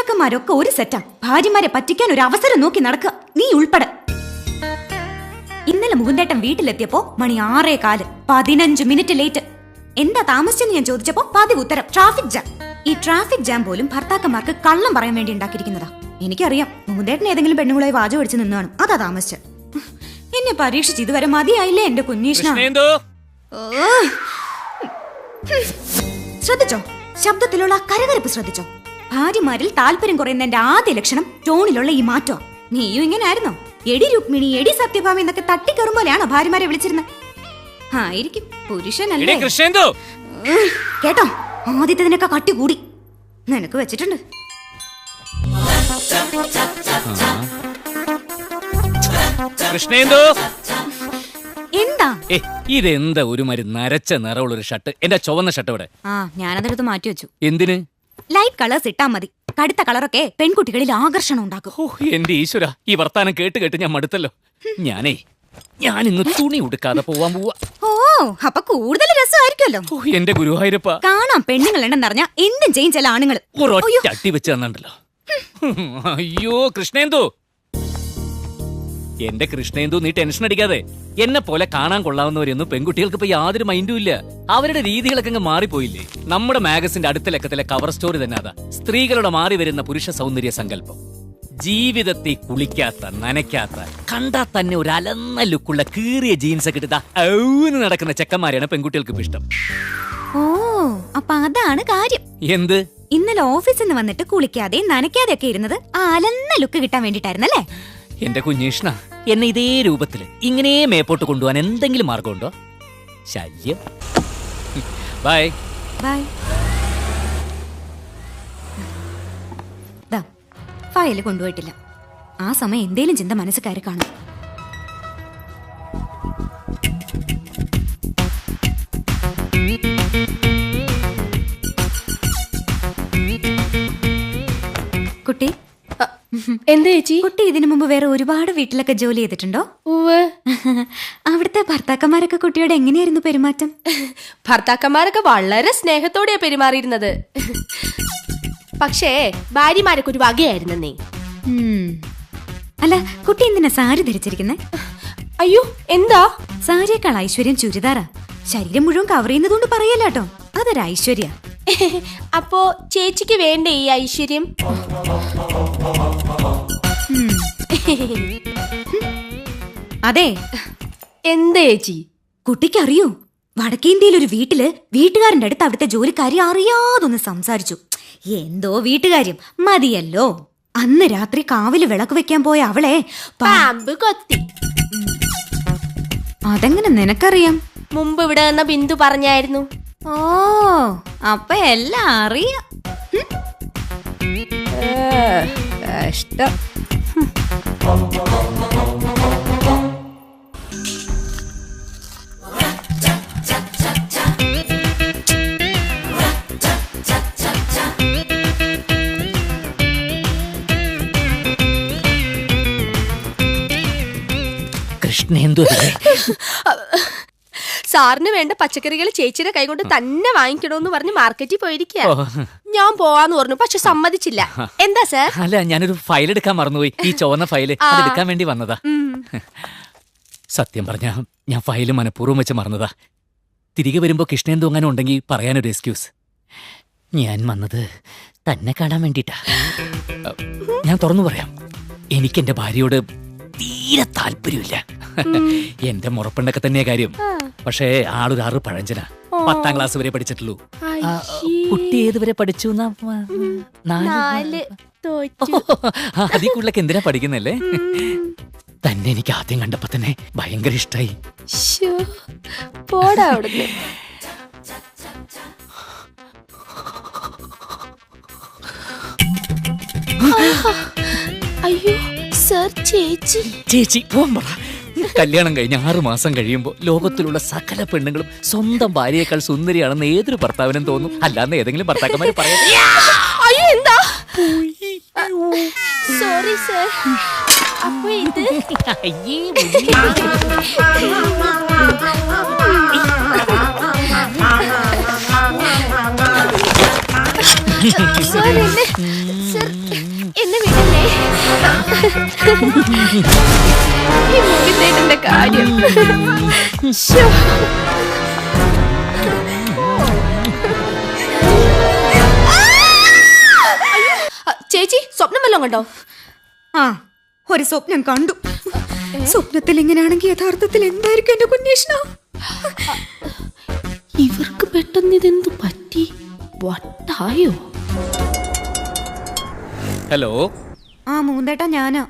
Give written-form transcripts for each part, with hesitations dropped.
ഭർത്താക്കന്മാരൊക്കെ ഒരു സെറ്റാ. ഭാര്യമാരെ പറ്റിക്കാൻ ഒരു അവസരം നോക്കി നടക്കുക, നീ ഉൾപ്പെടെ. ഇന്നലെ മുകുന്ദേട്ടൻ വീട്ടിലെത്തിയപ്പോ മണി 6:15, 15 മിനിറ്റ് ലേറ്റ്. എന്താ താമസിച്ചെന്ന് ഞാൻ ചോദിച്ചപ്പോ പതിവ് ഉത്തരം ട്രാഫിക് ജാം. ഈ ട്രാഫിക് ജാം പോലും ഭർത്താക്കന്മാർക്ക് കള്ളം പറയാൻ വേണ്ടി ഉണ്ടാക്കിയിരിക്കുന്നതാ. എനിക്കറിയാം, മുകുന്ദേട്ടൻ ഏതെങ്കിലും പെണ്ണുങ്ങളായി വാചകം അടിച്ച് നിന്നാണ്, അതാ താമസിച്ചത്. എന്നെ പരീക്ഷിച്ച് ഇതുവരെ മതിയായില്ലേ എന്റെ കുഞ്ഞീഷ്ണ. ശ്രദ്ധിച്ചോ, ശബ്ദത്തിലുള്ള കരകരപ്പ് ശ്രദ്ധിച്ചോ. ഭാര്യമാരിൽ താല്പര്യം കുറയുന്നതിന്റെ ആദ്യ ലക്ഷണം ടോണിലുള്ള ഈ മാറ്റോ. നീയും ഇങ്ങനെ ആയിരുന്നോ? എടി രുക്മിണി, എടി സത്യഭാമി എന്നൊക്കെ തട്ടിക്കറും പോലെയാണോ ഭാര്യമാരെ വിളിച്ചിരുന്നത്? ആയിരിക്കും, പുരുഷനല്ലേ. കേട്ടോ, ആദ്യത്തിനൊക്കെ കട്ടി കൂടി നിനക്ക് വെച്ചിട്ടുണ്ട്. എന്താ ഇതെന്താ ഒരു നരച്ച നിറമുള്ളൊരു ഷർട്ട്? എന്റെ ചുവന്ന ഷർട്ട് ഇവിടെ. ഞാനതെടുത്ത് മാറ്റി വെച്ചു. എന്തിന്? ലൈറ്റ് കളേഴ്സ് ഇട്ടാ മതി. കടുത്ത കളറൊക്കെ പെൺകുട്ടികളിൽ ആകർഷണം ഉണ്ടാക്കും. എന്റെ ഈശ്വര, ഈ വർത്താനം കേട്ട് ഞാൻ മടുത്തല്ലോ. ഞാനിന്ന് തുണി ഉടുക്കാതെ പോവാൻ പോവാ. അപ്പൊ കൂടുതൽ രസമായിരിക്കുമല്ലോ. എന്റെ ഗുരുവായൂരപ്പ, കാണാം പെണ്ണുങ്ങൾ ഉണ്ടെന്നറിഞ്ഞാ എന്തും ചെയ്യും ചില ആണുങ്ങൾ. ചട്ടി വെച്ച് തന്നുണ്ടല്ലോ. അയ്യോ കൃഷ്ണേന്ദു, എന്റെ കൃഷ്ണേന്ദു, നീ ടെൻഷൻ അടിക്കാതെ. എന്നെ പോലെ കാണാൻ കൊള്ളാവുന്നവരൊന്നും പെൺകുട്ടികൾക്ക് ഇപ്പൊ യാതൊരു മൈൻഡും ഇല്ല. അവരുടെ രീതികളൊക്കെ അങ്ങ് മാറിപ്പോയില്ലേ. നമ്മുടെ മാഗസിന്റെ അടുത്ത ലക്കത്തിലെ കവർ സ്റ്റോറി തന്നെ അതാ. സ്ത്രീകളുടെ മാറി വരുന്ന പുരുഷ സൗന്ദര്യ സങ്കല്പം. ജീവിതത്തിൽ കുളിക്കാത്ത, നനയ്ക്കാത്ത, കണ്ടാ തന്നെ ഒരു അലന്ന ലുക്കുള്ള കീറിയ ജീൻസ് ഒക്കെ ഇട്ടാ നടക്കുന്ന ചെക്കന്മാരെയാണ് പെൺകുട്ടികൾക്ക് ഇപ്പൊ ഇഷ്ടം. അപ്പൊ അതാണ് കാര്യം. എന്ത്? ഇന്നലെ ഓഫീസിൽ നിന്ന് വന്നിട്ട് കുളിക്കാതെ നനയ്ക്കാതെ ഒക്കെ ഇരുന്നത് ആ അലന്ന ലുക്ക് കിട്ടാൻ വേണ്ടിട്ടായിരുന്നല്ലേ? എന്റെ കുഞ്ഞീഷ്ണ, എന്നെ ഇതേ രൂപത്തില് ഇങ്ങനെ മേപ്പോട്ട് കൊണ്ടുപോകാൻ എന്തെങ്കിലും മാർഗമുണ്ടോ? ശല്യം. Bye bye. ഫയല് കൊണ്ടുപോയിട്ടില്ല. ആ സമയം എന്തേലും ചിന്ത മനസ്സ് കയറി കാണും. കുട്ടി, എന്താ ചേച്ചി? കുട്ടി ഇതിനു മുമ്പ് വേറെ ഒരുപാട് വീട്ടിലൊക്കെ ജോലി ചെയ്തിട്ടുണ്ടോ? അവിടുത്തെ ഭർത്താക്കന്മാരൊക്കെ കുട്ടിയോട് എങ്ങനെയായിരുന്നു പെരുമാറ്റം? ഭർത്താക്കന്മാരൊക്കെ വളരെ സ്നേഹത്തോടെയാ പെരുമാറിയിരുന്നത്. പക്ഷേ ഭാര്യമാരൊക്കെ ഒരു വകയായിരുന്നേ. അല്ല, കുട്ടി എന്തിനാ സാരി ധരിച്ചിരിക്കുന്നേ? അയ്യോ, എന്താ? സാരിയേക്കാൾ ഐശ്വര്യം ചുരിദാറാ. ശരീരം മുഴുവൻ കവർ ചെയ്യുന്നതുകൊണ്ട് പറയല്ലോ, അതൊരു ഐശ്വര്യ. അപ്പോ ചേച്ചിക്ക് വേണ്ടേ ഈ ഐശ്വര്യം? അതെ. എന്താ ചേച്ചി? കുട്ടിക്കറിയോ, വടക്കേന്ത്യയിൽ ഒരു വീട്ടില് വീട്ടുകാരന്റെ അടുത്ത് അവിടുത്തെ ജോലിക്കാരി അറിയാതൊന്ന് സംസാരിച്ചു. എന്തോ വീട്ടുകാര്യം മതിയല്ലോ. അന്ന് രാത്രി കാവില് വിളക്ക് വെക്കാൻ പോയ അവളെ പാമ്പ് കൊത്തി. അതെങ്ങനെ നിനക്കറിയാം? മുമ്പ് ഇവിടെ വന്ന ബിന്ദു പറഞ്ഞായിരുന്നു. അപ്പൊ എല്ലാം അറിയാം. കഷ്ടം. കൃഷ്ണേന്ദു, സാറിന് വേണ്ട പച്ചക്കറികൾ ചേച്ചിയുടെ കൈകൊണ്ട് തന്നെ വാങ്ങിക്കണോന്ന് പറഞ്ഞ് മാർക്കറ്റിൽ പോയിരിക്കുക. ഞാൻ പോവാന്ന് പറഞ്ഞു, പക്ഷെ സമ്മതിച്ചില്ല. എന്താ സാർ? അല്ല, ഞാനൊരു ഫയൽ എടുക്കാൻ മറന്നുപോയി. ഈ ചുവന്ന ഫയല് എടുക്കാൻ വേണ്ടി വന്നതാ. സത്യം പറഞ്ഞ ഞാൻ ഫയല് മനഃപൂർവ്വം വെച്ച് മറന്നതാ. തിരികെ വരുമ്പോ കൃഷ്ണേന്ദു അങ്ങനെ ഉണ്ടെങ്കിൽ പറയാനൊരു എക്സ്ക്യൂസ്. ഞാൻ വന്നത് തന്നെ കാണാൻ വേണ്ടിട്ടാ. ഞാൻ തുറന്നു പറയാം, എനിക്ക് എന്റെ ഭാര്യയോട് തീരെ താല്പര്യമില്ല. എന്റെ മുറപ്പെണ്ണൊക്കെ തന്നെയാ കാര്യം. പക്ഷേ ആളൊരു 6 പഴഞ്ചനാ. 10ാം ക്ലാസ് വരെ പഠിച്ചിട്ടുള്ളൂ. കുട്ടി ഏതുവരെ പഠിച്ചു? 4. അതിക്കുള്ളൊക്കെ എന്തിനാ പഠിക്കുന്നല്ലേ? തന്നെ എനിക്ക് ആദ്യം കണ്ടപ്പോ തന്നെ ഭയങ്കര ഇഷ്ടായി. അയ്യോ സർ, ചേച്ചി ചേച്ചി പോവാൻ പറ. കല്യാണം കഴിഞ്ഞ് 6 മാസം കഴിയുമ്പോ ലോകത്തിലുള്ള സകല പെണ്ണുങ്ങളും സ്വന്തം ഭാര്യയേക്കാൾ സുന്ദരിയാണെന്ന് ഏതൊരു ഭർത്താവിനും തോന്നും. അല്ലാന്ന് ഏതെങ്കിലും ഭർത്താക്കന്മാര് പറയാം. അയ്യോ, എന്താ? Sorry sir. അപ്പൊ ഇത് സർ ഈ മുകിലേട്ടന്റെ കാര്യം. ശ്ശോ. ചേച്ചി സ്വപ്നം വല്ലതും കണ്ടോ? ആ, ഒരു സ്വപ്നം കണ്ടു. സ്വപ്നത്തിൽ ഇങ്ങനെയാണെങ്കിൽ യഥാർത്ഥത്തിൽ എന്തായിരിക്കും എന്റെ കുഞ്ഞേഷ്ണ? ഇവർക്ക് പെട്ടെന്ന് ഇതെന്തു പറ്റി? വട്ടായോ? ഹലോ. ആ മൂന്തേട്ടാ, ഞാനാ.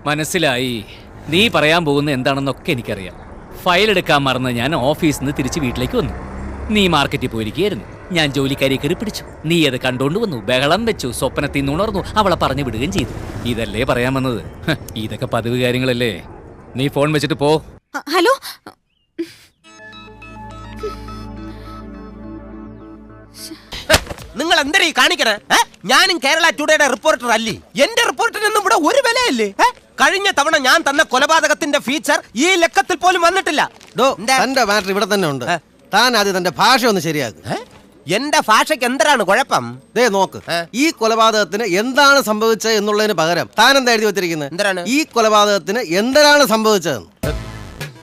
മനസ്സിലായി. നീ പറയാൻ പോകുന്ന എന്താണെന്നൊക്കെ എനിക്കറിയാം. ഫയൽ എടുക്കാൻ മറന്ന് ഞാൻ ഓഫീസിൽ നിന്ന് തിരിച്ച് വീട്ടിലേക്ക് വന്നു. നീ മാർക്കറ്റിൽ പോയിരിക്കുകയായിരുന്നു. ഞാൻ ജോലിക്കാരിയെ കയറി പിടിച്ചു. നീ അത് കണ്ടോണ്ട് വന്നു, ബഹളം വെച്ചു, സ്വപ്നത്തിൽ നുണർന്നു, അവളെ പറഞ്ഞു വിടുകയും ചെയ്തു. ഇതല്ലേ പറയാൻ വന്നത്? ഇതൊക്കെ പതിവ് കാര്യങ്ങളല്ലേ. നീ ഫോൺ വെച്ചിട്ട് പോ. ഹലോ. നിങ്ങൾ എന്തരീ കാണിക്കണേ? ഞാനും കേരള ടുഡേയുടെ റിപ്പോർട്ടർ അല്ലേ? എന്റെ റിപ്പോർട്ടിനൊന്നും ഇവിടെ ഒരു വിലയല്ലേ? കഴിഞ്ഞ തവണ ഞാൻ തന്ന കൊലപാതകത്തിന്റെ ഫീച്ചർ ഈ ലക്കത്തിൽ പോലും വന്നിട്ടില്ല. തന്റെ മാറ്റർ ഇവിടെ തന്നെ ഉണ്ട്. താൻ ആദ്യം തന്റെ ഭാഷ ഒന്ന് ശരിയാക്ക്. എന്റെ ഭാഷയ്ക്ക് എന്താണ് കുഴപ്പം? ദേ നോക്ക്, ഈ കൊലപാതകത്തിന് എന്താണ് സംഭവിച്ചത് എന്നുള്ളതിന് പകരം താൻ എന്താ എഴുതി വെച്ചിരിക്കുന്നത്? എന്താണ് ഈ കൊലപാതകത്തിന് എന്താണ് സംഭവിച്ചത്?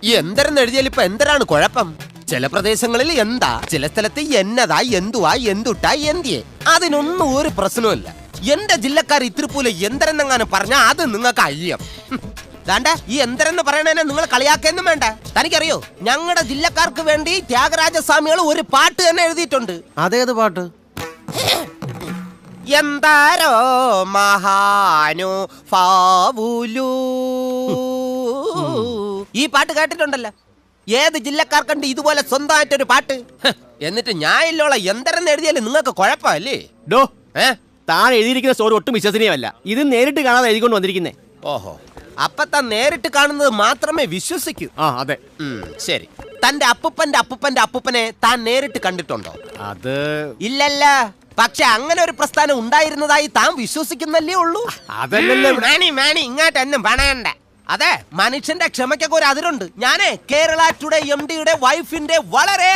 ഈ എന്തരെന്ന് എഴുതിയാൽ ഇപ്പൊ എന്താണ് കുഴപ്പം? ചില പ്രദേശങ്ങളിൽ എന്താ, ചില സ്ഥലത്ത് എന്നതാ, എന്തുവാ, എന്തുട്ടാ, എന്തിയെ. അതിനൊന്നും ഒരു പ്രശ്നവുമില്ല. എന്റെ ജില്ലക്കാർ ഇത്തിരിപ്പോലെ എന്തരെന്നെങ്ങാനും പറഞ്ഞാ അത് നിങ്ങൾക്ക് അയ്യം. ദാണ്ട ഈ എന്തരെന്ന് പറയണേനെ നിങ്ങൾ കളിയാക്കൊന്നും വേണ്ട. തനിക്കറിയോ, ഞങ്ങളുടെ ജില്ലക്കാർക്ക് വേണ്ടി ത്യാഗരാജസ്വാമികൾ ഒരു പാട്ട് തന്നെ എഴുതിയിട്ടുണ്ട്. അതേത് പാട്ട്? എന്താരോ മഹാനു ഫാവുലു. ഈ പാട്ട് കേട്ടിട്ടുണ്ടല്ലോ. ഏത് ജില്ലക്കാർക്കുണ്ട് ഇതുപോലെ സ്വന്തമായിട്ടൊരു പാട്ട്? എന്നിട്ട് ഞാൻ ഇല്ലോള എന്തരെന്ന് എഴുതിയാലും നിങ്ങൾക്ക് കുഴപ്പമല്ലേ? ഡോ, താൻ എഴുതിയിരിക്കുന്ന സ്റ്റോറി ഒട്ടും വിശ്വസനീയമല്ല. ഇത് നേരിട്ട് കാണാതെ എഴുതിക്കൊണ്ട് വന്നിരിക്കുന്നേ. ഓഹോ, അപ്പൊ താൻ നേരിട്ട് കാണുന്നത് മാത്രമേ വിശ്വസിക്കൂ. ആ അതെ. ശരി, തന്റെ അപ്പൂപ്പന്റെ അപ്പൂപ്പന്റെ അപ്പൂപ്പനെ താൻ നേരിട്ട് കണ്ടിട്ടുണ്ടോ? അത് ഇല്ലല്ല. പക്ഷെ അങ്ങനെ ഒരു പ്രസ്ഥാനം ഉണ്ടായിരുന്നതായി താൻ വിശ്വസിക്കുന്നല്ലേ ഉള്ളൂ. അതല്ലല്ലോ. മാണി ഇങ്ങോട്ട് എന്നും പണയണ്ട. അതെ, മനുഷ്യന്റെ ക്ഷമയ്ക്കൊക്കെ ഒരു അതിരുണ്ട്. ഞാനേ കേരള ടുഡേ MD-യുടെ വൈഫിന്റെ വളരെ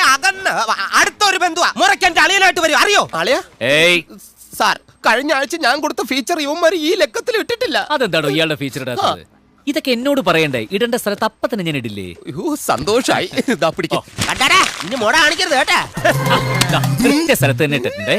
അടുത്തൊരു ബന്ധുവാ. മുറയ്ക്കെന്റെ അളിയനായിട്ട് വരും. അറിയോ അളിയ? സാർ, കഴിഞ്ഞ ആഴ്ച ഞാൻ കൊടുത്ത ഫീച്ചർ ഇവന്മാർ ഈ ലക്കത്തിൽ ഇട്ടിട്ടില്ല. അതെന്താണോ ഇയാളുടെ ഫീച്ചർ ഇടാത്തത്? ഇതൊക്കെ എന്നോട് പറയണ്ടേ? ഇടേണ്ട സ്ഥലത്ത് അപ്പൊ തന്നെ ഞാൻ ഇടില്ലേ? സന്തോഷായി. ഇനി മോട കാണിക്കരുത് കേട്ടാ. സ്ഥലത്ത് തന്നെ ഇട്ടിട്ടുണ്ടേ.